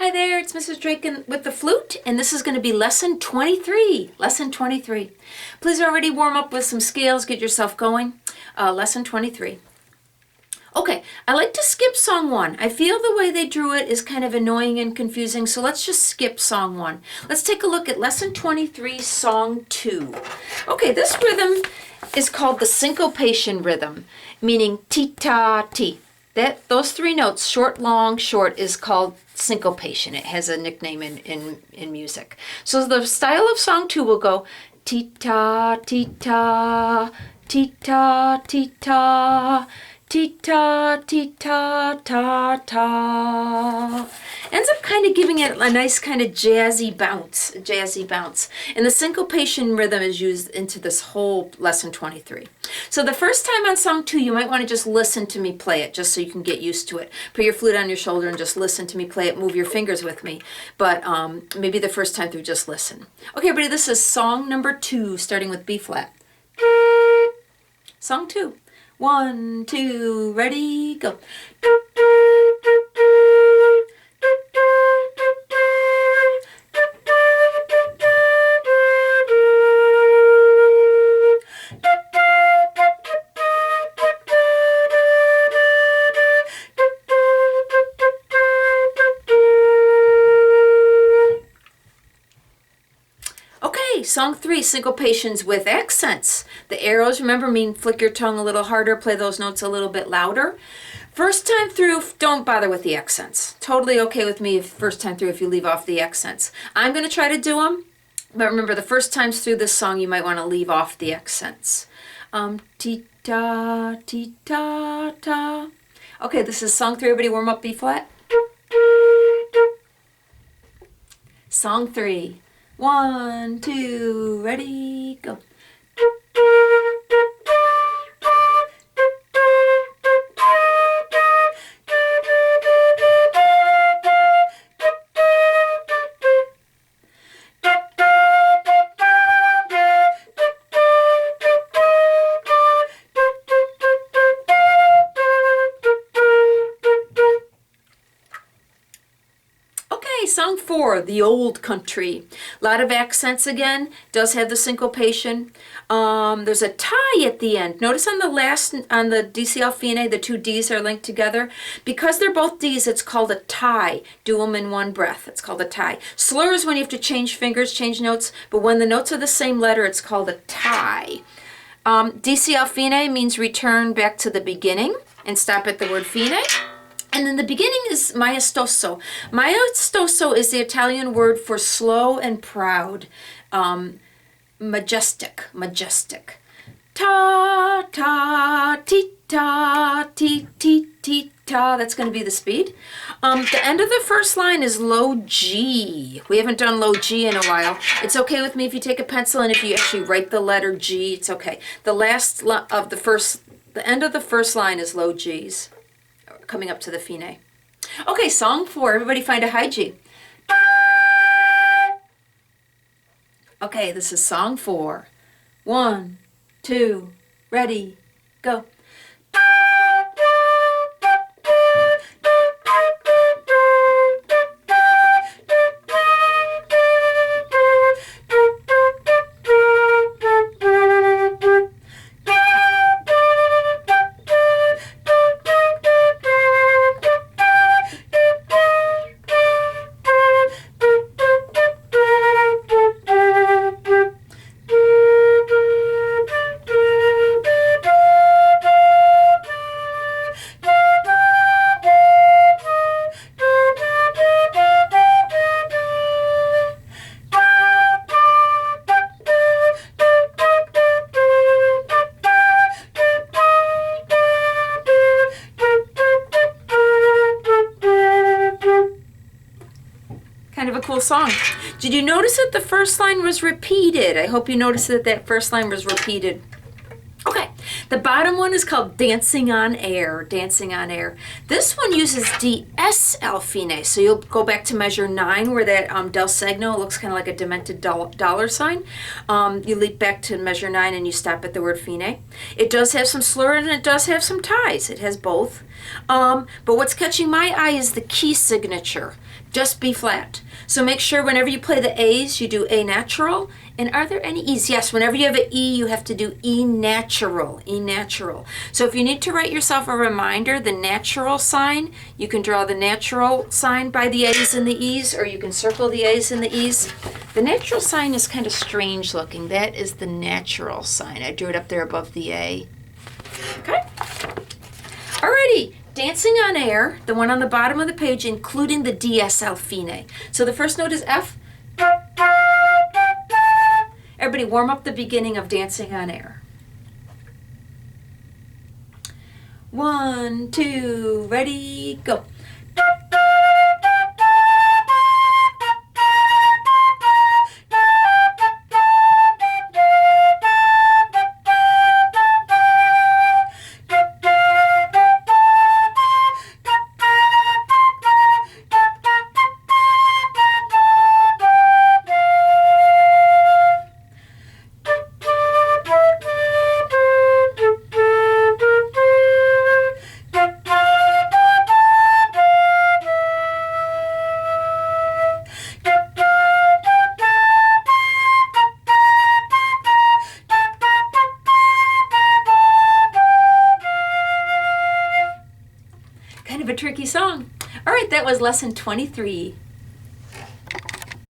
Hi there, it's Mrs. Drake with the flute, and this is going to be lesson 23. Lesson 23. Please already warm up with some scales, get yourself going. Lesson 23. Okay, I like to skip song 1. I feel the way they drew it is kind of annoying and confusing, so let's just skip song 1. Let's take a look at lesson 23, song 2. Okay, this rhythm is called the syncopation rhythm, meaning ti-ta-ti. Those 3 notes, short, long, short, is called syncopation. It has a nickname in music. So the style of song 2 will go ti-ta, ti-ta, ti-ta, ti-ta, ti-ta, ti-ta, ta-ta. Ends up kind of giving it a nice kind of jazzy bounce. And the syncopation rhythm is used into this whole lesson 23. So the first time on song 2, you might want to just listen to me play it, just so you can get used to it. Put your flute on your shoulder and just listen to me play it. Move your fingers with me. But maybe the first time through, just listen. Okay, everybody, this is song number 2, starting with B flat. Song 2. 1, 2, ready, go. Song 3, syncopations with accents. The arrows, remember, mean flick your tongue a little harder, play those notes a little bit louder. First time through, don't bother with the accents. Totally okay with me first time through if you leave off the accents. I'm going to try to do them, but remember, the first times through this song, you might want to leave off the accents. Ti-ta, ti-ta, ta. Okay, this is song 3. Everybody warm up B flat. Song 3. 1, 2, ready, go. Song 4, the old country. A lot of accents again. Does have the syncopation. There's a tie at the end. Notice on the DCL fine, the 2 Ds are linked together. Because they're both Ds, it's called a tie. Do them in one breath. It's called a tie. Slur is when you have to change fingers, change notes. But when the notes are the same letter, it's called a tie. DCL fine means return back to the beginning and stop at the word fine. And then the beginning is maestoso. Maestoso is the Italian word for slow and proud. Majestic. Ta, ta, ti, ta, ti, ti, ti, ta. That's going to be the speed. The end of the first line is low G. We haven't done low G in a while. It's okay with me if you take a pencil and if you actually write the letter G, it's okay. The end of the first line is low G's, coming up to the fine. Okay, song 4. Everybody find a high G. Okay, this is song 4. 1, 2, ready, go. Kind of a cool song. Did you notice that the first line was repeated? I hope you noticed that first line was repeated. Okay, the bottom one is called Dancing on Air, Dancing on Air. This one uses DSL fine, so you'll go back to measure 9 where that del segno looks kind of like a demented dollar sign. You leap back to measure 9 and you stop at the word fine. It does have some slur and it does have some ties. It has both. But what's catching my eye is the key signature, just B flat. So make sure whenever you play the A's, you do A natural. And are there any E's? Yes, whenever you have an E, you have to do E natural, E natural. So if you need to write yourself a reminder, the natural sign, you can draw the natural sign by the A's and the E's, or you can circle the A's and the E's. The natural sign is kind of strange looking. That is the natural sign. I drew it up there above the A. Okay. Alrighty. Dancing on Air, the one on the bottom of the page, including the DSL fine. So the first note is F. Everybody warm up the beginning of Dancing on Air. 1, 2, ready, go. Kind of a tricky song. All right, that was lesson 23.